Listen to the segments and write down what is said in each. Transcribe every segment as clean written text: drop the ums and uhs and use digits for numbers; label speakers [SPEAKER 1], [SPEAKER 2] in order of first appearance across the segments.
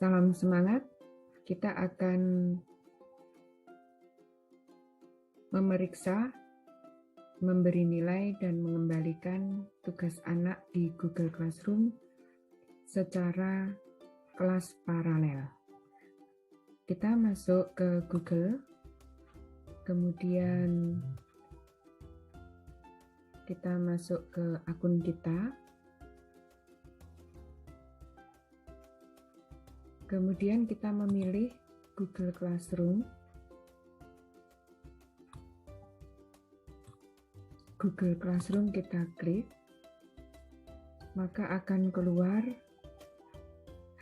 [SPEAKER 1] Salam semangat, kita akan memeriksa, memberi nilai, dan mengembalikan tugas anak di Google Classroom secara kelas paralel. Kita masuk ke Google, kemudian kita masuk ke akun kita, kemudian kita memilih Google Classroom. Google Classroom kita klik, maka akan keluar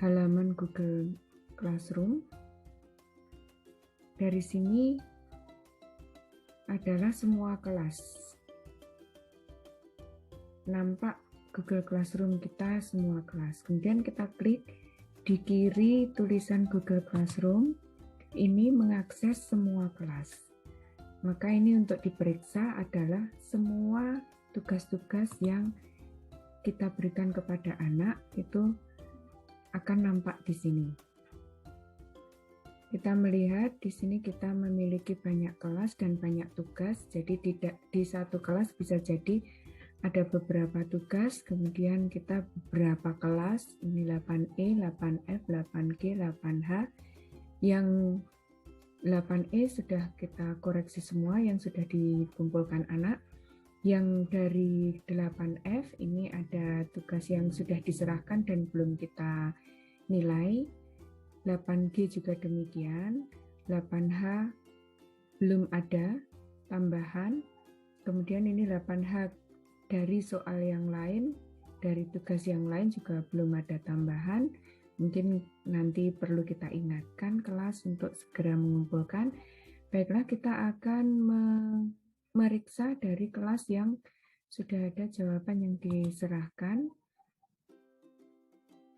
[SPEAKER 1] halaman Google Classroom. Dari sini adalah semua kelas. Nampak Google Classroom kita semua kelas. Kemudian kita klik di kiri tulisan Google Classroom, ini mengakses semua kelas. Maka ini untuk diperiksa adalah semua tugas-tugas yang kita berikan kepada anak itu akan nampak di sini. Kita melihat di sini kita memiliki banyak kelas dan banyak tugas, jadi tidak di satu kelas bisa jadi ada beberapa tugas, kemudian kita beberapa kelas, ini 8E, 8F, 8G, 8H. Yang 8E sudah kita koreksi semua yang sudah dikumpulkan anak. Yang dari 8F ini ada tugas yang sudah diserahkan dan belum kita nilai. 8G juga demikian. 8H belum ada tambahan. Kemudian ini 8H dari soal yang lain, dari tugas yang lain juga belum ada tambahan. Mungkin nanti perlu kita ingatkan kelas untuk segera mengumpulkan. Baiklah, kita akan memeriksa dari kelas yang sudah ada jawaban yang diserahkan.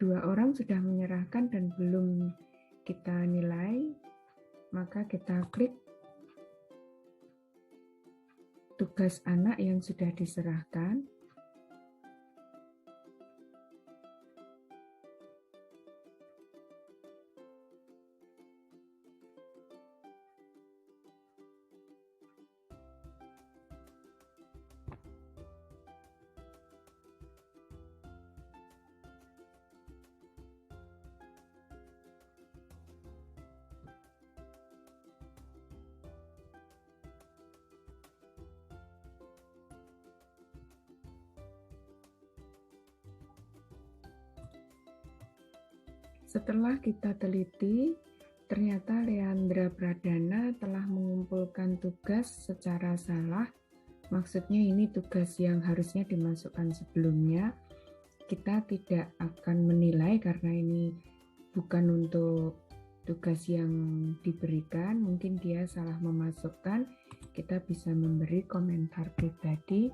[SPEAKER 1] 2 orang sudah menyerahkan dan belum kita nilai, maka kita klik tugas anak yang sudah diserahkan. Setelah kita teliti, ternyata Leandra Pradana telah mengumpulkan tugas secara salah. Maksudnya ini tugas yang harusnya dimasukkan sebelumnya. Kita tidak akan menilai karena ini bukan untuk tugas yang diberikan. Mungkin dia salah memasukkan. Kita bisa memberi komentar pribadi.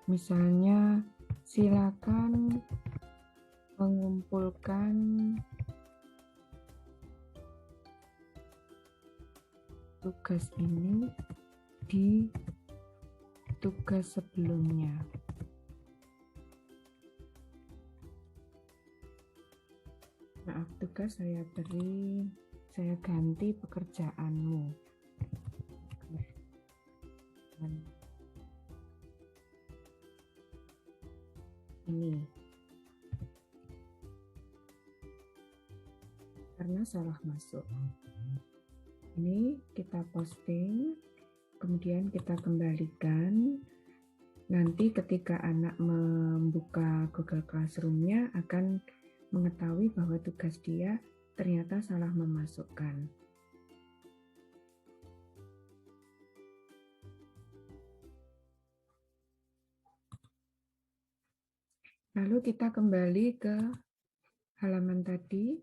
[SPEAKER 1] Misalnya, silakan mengumpulkan tugas ini di tugas sebelumnya. Maaf, tugas saya ganti pekerjaanmu. Ini. Karena salah masuk. Ini kita posting, kemudian kita kembalikan. Nanti ketika anak membuka Google Classroom-nya akan mengetahui bahwa tugas dia ternyata salah memasukkan. Lalu kita kembali ke halaman tadi.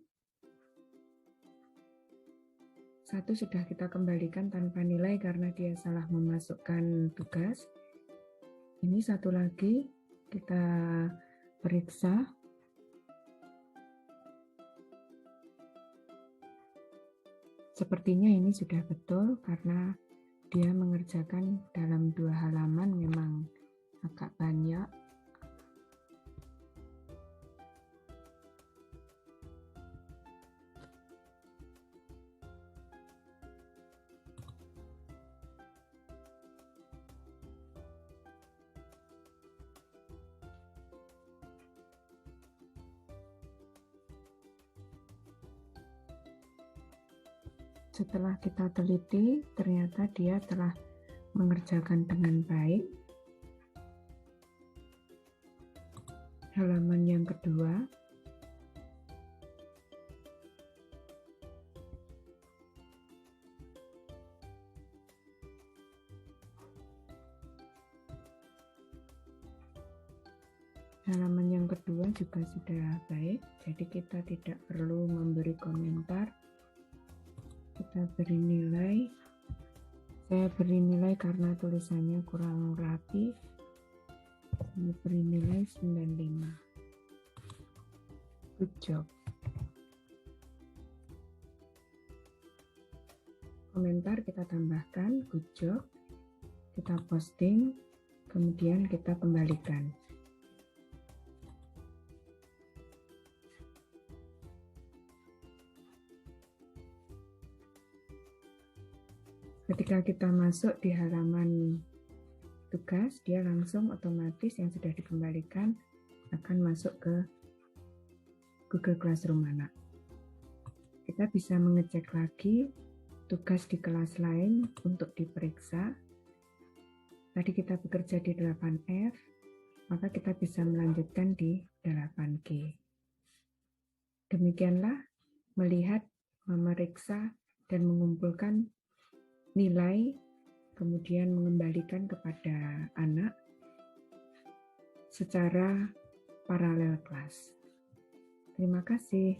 [SPEAKER 1] Satu sudah kita kembalikan tanpa nilai karena dia salah memasukkan tugas. Ini satu lagi kita periksa. Sepertinya ini sudah betul karena dia mengerjakan dalam 2 halaman memang agak banyak. Setelah kita teliti, ternyata dia telah mengerjakan dengan baik. Halaman yang kedua. Halaman yang kedua juga sudah baik, jadi kita tidak perlu memberi komentar. Kita beri nilai. Saya beri nilai karena tulisannya kurang rapi. Saya beri nilai 95. Good job. Komentar kita tambahkan, good job. Kita posting, kemudian kita kembalikan. Ketika kita masuk di halaman tugas, dia langsung otomatis yang sudah dikembalikan akan masuk ke Google Classroom anak. Kita bisa mengecek lagi tugas di kelas lain untuk diperiksa. Tadi kita bekerja di 8F, maka kita bisa melanjutkan di 8G. Demikianlah melihat, memeriksa, dan mengumpulkan nilai, kemudian mengembalikan kepada anak secara paralel kelas. Terima kasih.